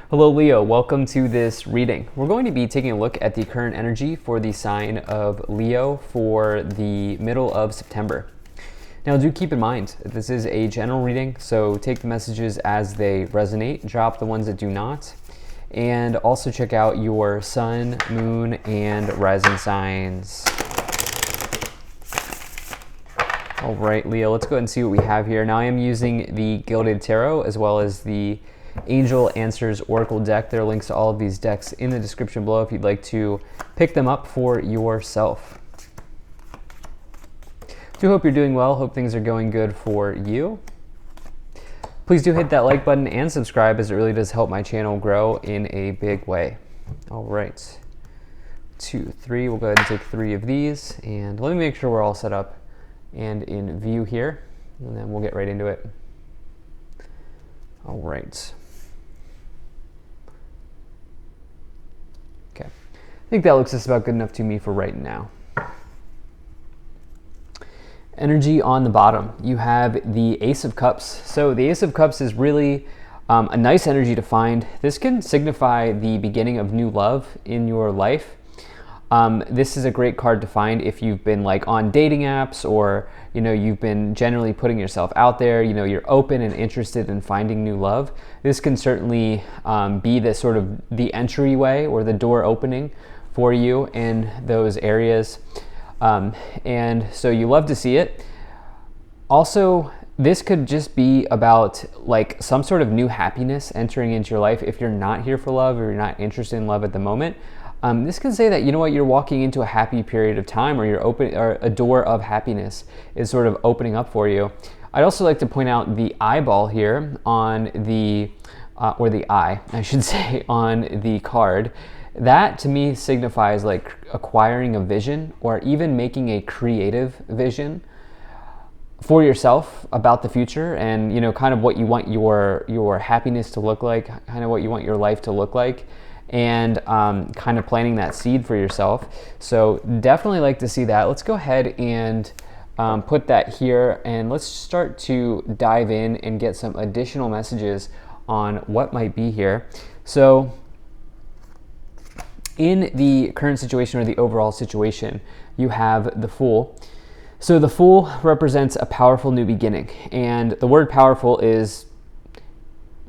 Hello Leo, welcome to this reading. We're going to be taking a look at the current energy for the sign of Leo for the middle of September. Now do keep in mind, this is a general reading, so take the messages as they resonate, drop the ones that do not, and also check out your sun, moon, and rising signs. All right, Leo, let's go ahead and see what we have here. Now I am using the Gilded Tarot as well as the Angel Answers Oracle deck. There are links to all of these decks in the description below if you'd like to pick them up for yourself. Do hope you're doing well. Hope things are going good for you. Please do hit that like button and subscribe, as it really does help my channel grow in a big way. All right, 2, 3. We'll go ahead and take 3 of these, and let me make sure we're all set up and in view here, and then we'll get right into it. All right. Okay, I think that looks just about good enough to me for right now. Energy on the bottom, you have the Ace of Cups. So the Ace of Cups is really a nice energy to find. This can signify the beginning of new love in your life. This is a great card to find if you've been like on dating apps, or you've been generally putting yourself out there, you're open and interested in finding new love. This can certainly be the sort of the entryway or the door opening for you in those areas. And so you love to see it. Also, this could just be about like some sort of new happiness entering into your life if you're not here for love or you're not interested in love at the moment. This can say that, you're walking into a happy period of time, or or a door of happiness is sort of opening up for you. I'd also like to point out the eyeball here on the, or the eye, I should say, on the card. That to me signifies like acquiring a vision, or even making a creative vision for yourself about the future, and kind of what you want your happiness to look like, kind of what you want your life to look like, and kind of planting that seed for yourself. So definitely like to see that. Let's go ahead and put that here, and let's start to dive in and get some additional messages on what might be here. So in the current situation, or the overall situation, you have the Fool. So the Fool represents a powerful new beginning, and the word powerful is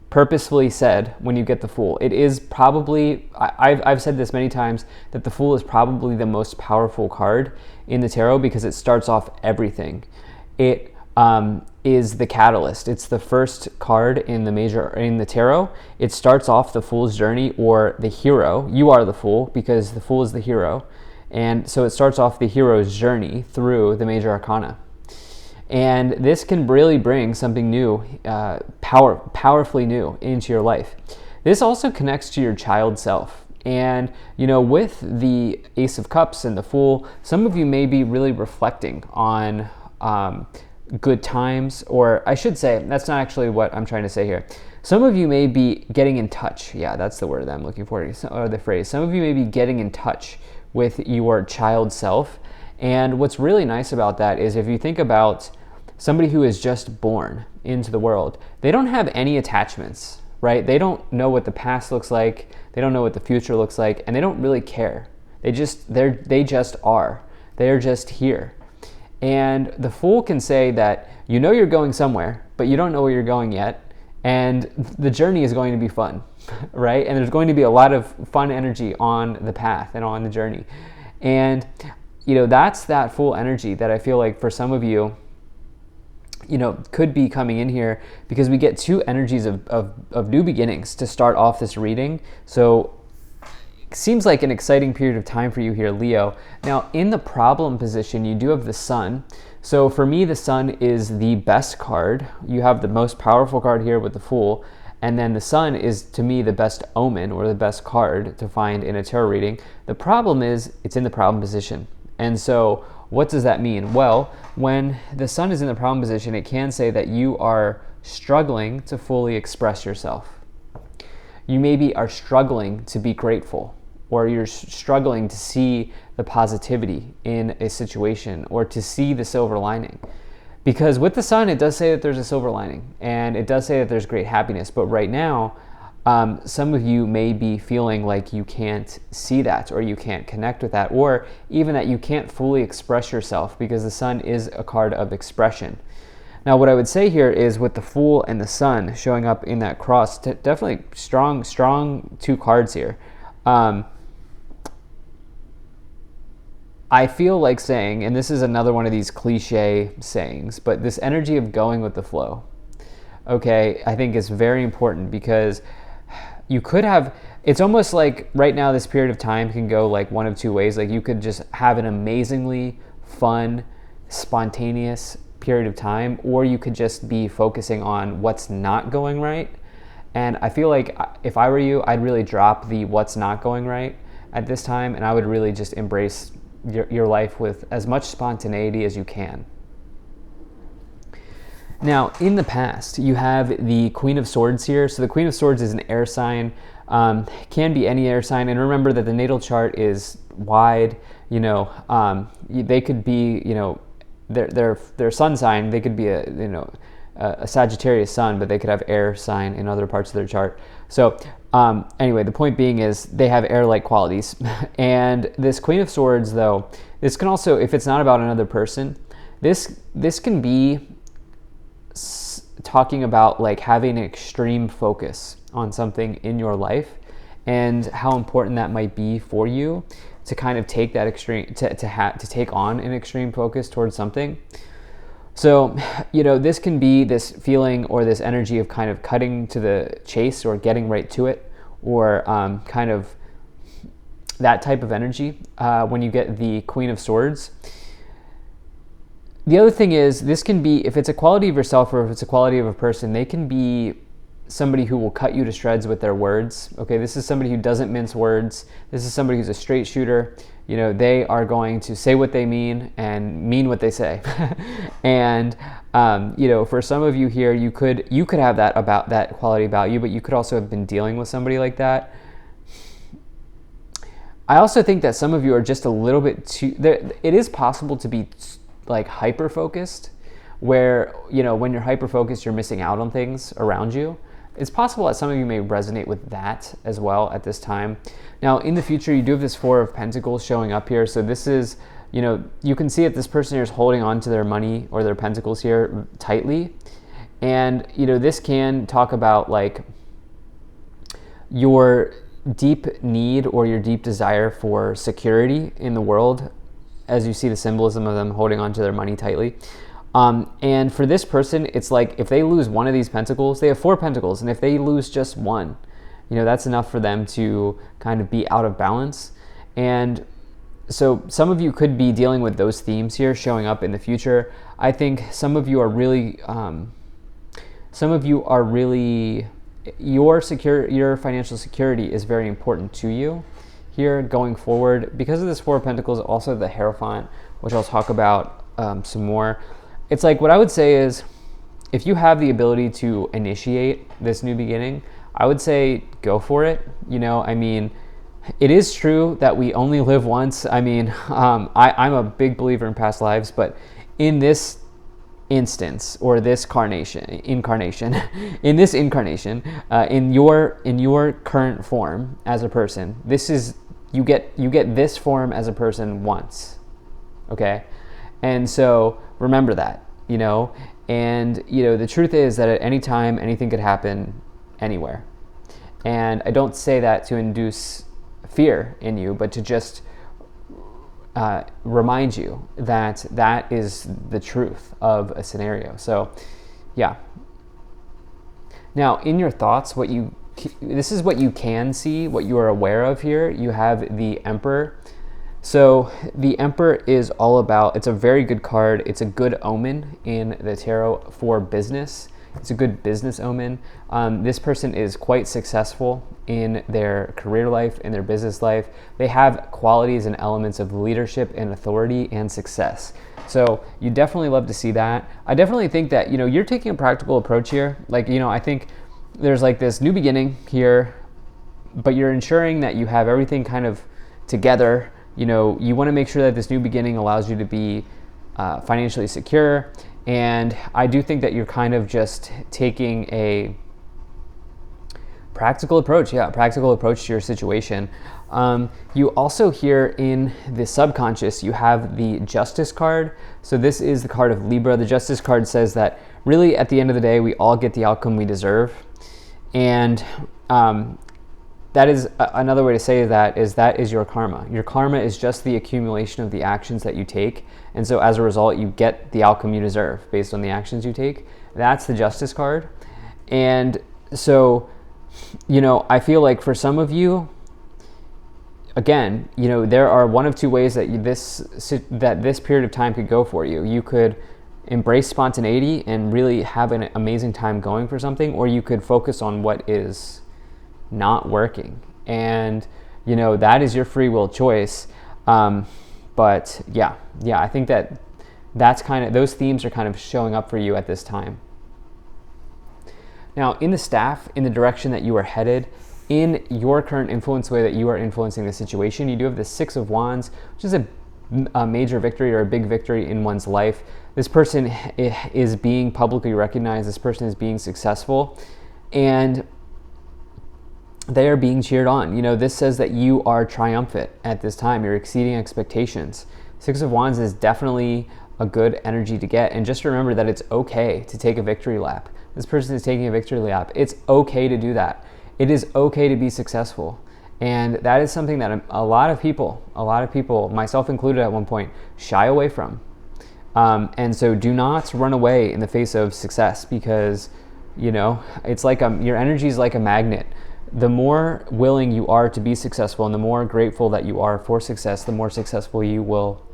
purposefully said when you get the Fool. It is probably, I've said this many times, that the Fool is probably the most powerful card in the tarot because it starts off everything. It is the catalyst. It's the first card in the tarot. It starts off the Fool's journey, or the hero. You are the Fool because the Fool is the hero. And so it starts off the hero's journey through the major arcana. And this can really bring something new, powerfully new into your life. This also connects to your child self. And, with the Ace of Cups and the Fool, some of you may be really reflecting on good times, or I should say, that's not actually what I'm trying to say here. Some of you may be getting in touch. Yeah, that's the word that I'm looking for, or the phrase. Some of you may be getting in touch with your child self. And what's really nice about that is, if you think about somebody who is just born into the world, they don't have any attachments, right? They don't know what the past looks like. They don't know what the future looks like, and they don't really care. They just are. They're just here. And the Fool can say that you're going somewhere, but you don't know where you're going yet, and the journey is going to be fun, right? And there's going to be a lot of fun energy on the path and on the journey. And that's that Fool energy that I feel like for some of you, could be coming in here, because we get 2 energies of new beginnings to start off this reading. So it seems like an exciting period of time for you here, Leo. Now, in the problem position, you do have the Sun. So for me, the Sun is the best card. You have the most powerful card here with the Fool. And then the Sun is, to me, the best omen, or the best card to find in a tarot reading. The problem is it's in the problem position. And so what does that mean? Well, when the Sun is in the problem position, it can say that you are struggling to fully express yourself. You maybe are struggling to be grateful, or you're struggling to see the positivity in a situation, or to see the silver lining. Because with the Sun, it does say that there's a silver lining, and it does say that there's great happiness. But right now, some of you may be feeling like you can't see that, or you can't connect with that, or even that you can't fully express yourself, because the sun is a card of expression. Now, what I would say here is, with the Fool and the Sun showing up in that cross, definitely strong two cards here. I feel like saying, and this is another one of these cliche sayings, but this energy of going with the flow, okay, I think is very important, because you could have, it's almost like right now this period of time can go like one of two ways. Like, you could just have an amazingly fun, spontaneous period of time, or you could just be focusing on what's not going right. And I feel like if I were you, I'd really drop the what's not going right at this time, and I would really just embrace your life with as much spontaneity as you can. Now, in the past, you have the Queen of Swords here. So the Queen of Swords is an air sign, can be any air sign. And remember that the natal chart is wide. They could be, their sun sign. They could be a Sagittarius sun, but they could have air sign in other parts of their chart. So anyway, the point being is they have air-like qualities. And this Queen of Swords, though, this can also, if it's not about another person, this can be talking about like having an extreme focus on something in your life, and how important that might be for you to kind of take that extreme, to take on an extreme focus towards something. So, this can be this feeling or this energy of kind of cutting to the chase, or getting right to it, or kind of that type of energy when you get the Queen of Swords. The other thing is, this can be, if it's a quality of yourself or if it's a quality of a person, they can be somebody who will cut you to shreds with their words. Okay, this is somebody who doesn't mince words. This is somebody who's a straight shooter. They are going to say what they mean and mean what they say. And for some of you here, you could have that quality about you, but you could also have been dealing with somebody like that. I also think that some of you are just a little bit too. It is possible to be like hyper focused, where when you're hyper focused, you're missing out on things around you. It's possible that some of you may resonate with that as well at this time. Now, in the future, you do have this Four of Pentacles showing up here. So this is, you can see that this person here is holding on to their money or their pentacles here tightly. And, this can talk about like your deep need or your deep desire for security in the world, as you see the symbolism of them holding on to their money tightly. And for this person, it's like if they lose one of these pentacles, they have four pentacles, and if they lose just one, that's enough for them to kind of be out of balance. And so some of you could be dealing with those themes here showing up in the future. I think some of you are really, your financial security is very important to you here going forward. Because of this Four of Pentacles, also the Hierophant, which I'll talk about some more. It's like, what I would say is, if you have the ability to initiate this new beginning, I would say go for it. It is true that we only live once. I'm a big believer in past lives, but in this instance, or this incarnation, in your current form as a person, this is, you get this form as a person once, okay? And so remember that, and the truth is that at any time, anything could happen anywhere. And I don't say that to induce fear in you, but to just remind you that that is the truth of a scenario. So, yeah. Now, in your thoughts, this is what you can see, what you are aware of here. You have the Emperor. So the Emperor is all about, it's a very good card. It's a good omen in the tarot for business. It's a good business omen. This person is quite successful in their career life, in their business life. They have qualities and elements of leadership and authority and success. So you definitely love to see that. I definitely think that, you're taking a practical approach here. Like, I think there's like this new beginning here, but you're ensuring that you have everything kind of together. You want to make sure that this new beginning allows you to be financially secure. And I do think that you're kind of just taking a Practical approach, yeah, practical approach to your situation. You also here in the subconscious, you have the Justice card. So this is the card of Libra. The Justice card says that really at the end of the day, we all get the outcome we deserve. And that is another way to say that is your karma. Your karma is just the accumulation of the actions that you take. And so as a result, you get the outcome you deserve based on the actions you take. That's the Justice card. And so, I feel like for some of you, again, there are one of two ways that this period of time could go for you. You could embrace spontaneity and really have an amazing time going for something, or you could focus on what is not working. And, that is your free will choice. But yeah, I think that's kind of, those themes are kind of showing up for you at this time. Now, in the staff, in the direction that you are headed, in your current influence way that you are influencing the situation, you do have the Six of Wands, which is a major victory or a big victory in one's life. This person is being publicly recognized. This person is being successful, and they are being cheered on. This says that you are triumphant at this time. You're exceeding expectations. Six of Wands is definitely a good energy to get. And just remember that it's okay to take a victory lap. This person is taking a victory lap. It's okay to do that. It is okay to be successful. And that is something that a lot of people, myself included at one point, shy away from. And so do not run away in the face of success, because, it's like your energy is like a magnet. The more willing you are to be successful and the more grateful that you are for success, the more successful you will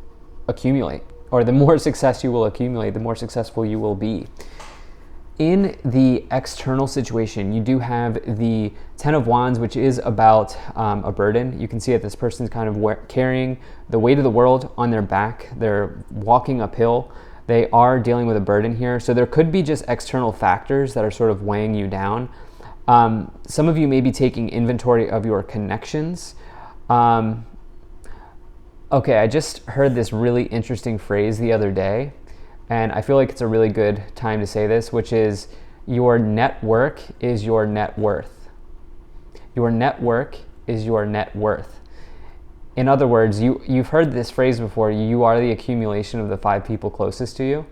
accumulate. Or the more success you will accumulate, the more successful you will be. In the external situation, you do have the Ten of Wands, which is about a burden. You can see that this person's kind of carrying the weight of the world on their back. They're walking uphill. They are dealing with a burden here. So there could be just external factors that are sort of weighing you down. Some of you may be taking inventory of your connections. Okay, I just heard this really interesting phrase the other day, and I feel like it's a really good time to say this, which is your network is your net worth. Your network is your net worth. In other words, you've heard this phrase before, you are the accumulation of the 5 people closest to you.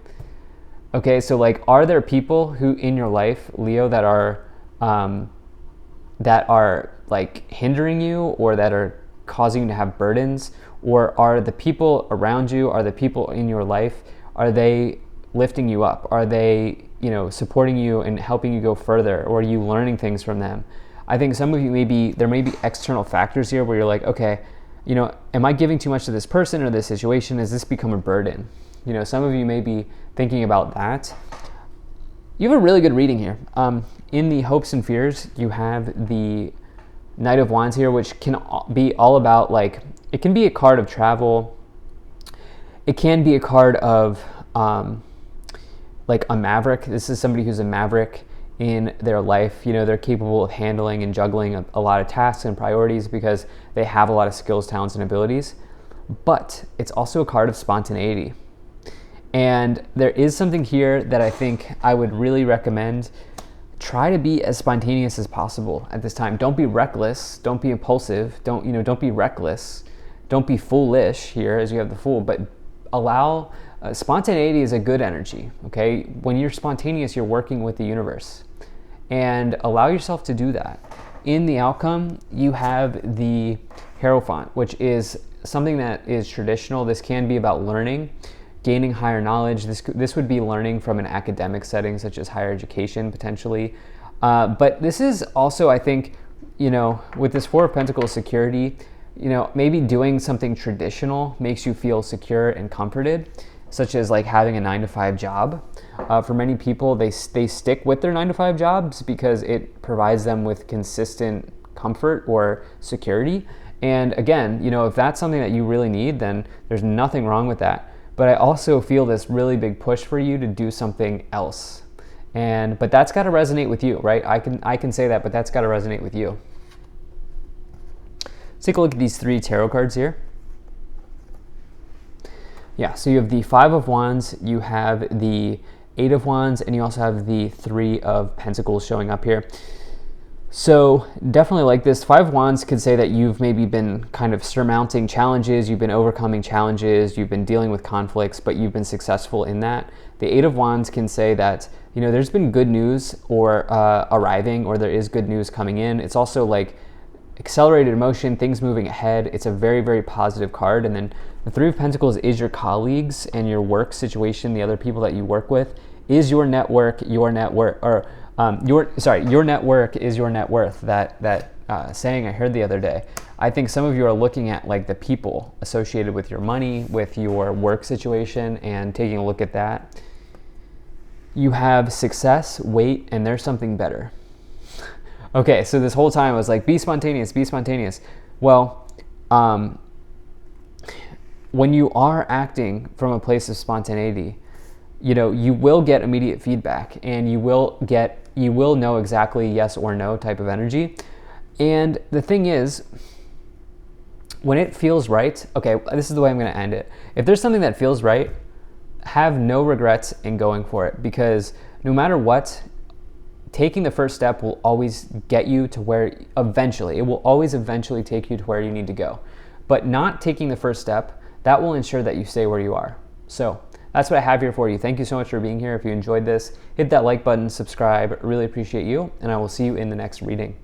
Okay, so are there people who in your life, Leo, that are hindering you, or that are causing you to have burdens? Or are the people around you, are the people in your life, are they lifting you up? Are they, supporting you and helping you go further? Or are you learning things from them? I think some of you there may be external factors here where you're like, okay, am I giving too much to this person or this situation? Has this become a burden? Some of you may be thinking about that. You have a really good reading here. In the hopes and fears, you have the Knight of Wands here, which can be all about it can be a card of travel. It can be a card of a maverick. This is somebody who's a maverick in their life. They're capable of handling and juggling a lot of tasks and priorities because they have a lot of skills, talents, and abilities. But it's also a card of spontaneity. And there is something here that I think I would really recommend. Try to be as spontaneous as possible at this time. Don't be reckless. Don't be impulsive. Don't be reckless. Don't be foolish here, as you have the Fool, but allow spontaneity is a good energy. Okay, when you're spontaneous, you're working with the universe, and allow yourself to do that. In the outcome, you have the Hierophant, which is something that is traditional. This can be about learning, gaining higher knowledge. This would be learning from an academic setting, such as higher education, potentially. But this is also, I think, with this Four of Pentacles, security, maybe doing something traditional makes you feel secure and comforted, such as having a 9-to-5 job. For many people, they stick with their 9-to-5 jobs because it provides them with consistent comfort or security. And again, if that's something that you really need, then there's nothing wrong with that. But I also feel this really big push for you to do something else. But that's got to resonate with you, right? I can say that, but that's got to resonate with you. Let's take a look at these 3 tarot cards here. Yeah, so you have the 5 of Wands, you have the 8 of Wands, and you also have the 3 of Pentacles showing up here. So definitely like this. Five of Wands could say that you've maybe been kind of surmounting challenges, you've been overcoming challenges, you've been dealing with conflicts, but you've been successful in that. The Eight of Wands can say that, you know, there's been good news or arriving, or there is good news coming in. It's also like accelerated emotion, things moving ahead. It's a very, very positive card. And then the Three of Pentacles is your colleagues and your work situation, the other people that you work with. Is your network your net worth, or your network is your net worth. That saying I heard the other day. I think some of you are looking at like the people associated with your money, with your work situation, and taking a look at that. You have success, wait, and there's something better. Okay, so this whole time I was like, be spontaneous, be spontaneous. Well, when you are acting from a place of spontaneity, you know, you will get immediate feedback, and you will know exactly yes or no type of energy. And the thing is, when it feels right, okay, this is the way I'm going to end it. If there's something that feels right, have no regrets in going for it, because no matter what, taking the first step will always get you to where it will always eventually take you to where you need to go. But not taking the first step, that will ensure that you stay where you are. So that's what I have here for you. Thank you so much for being here. If you enjoyed this, hit that like button, subscribe. Really appreciate you, and I will see you in the next reading.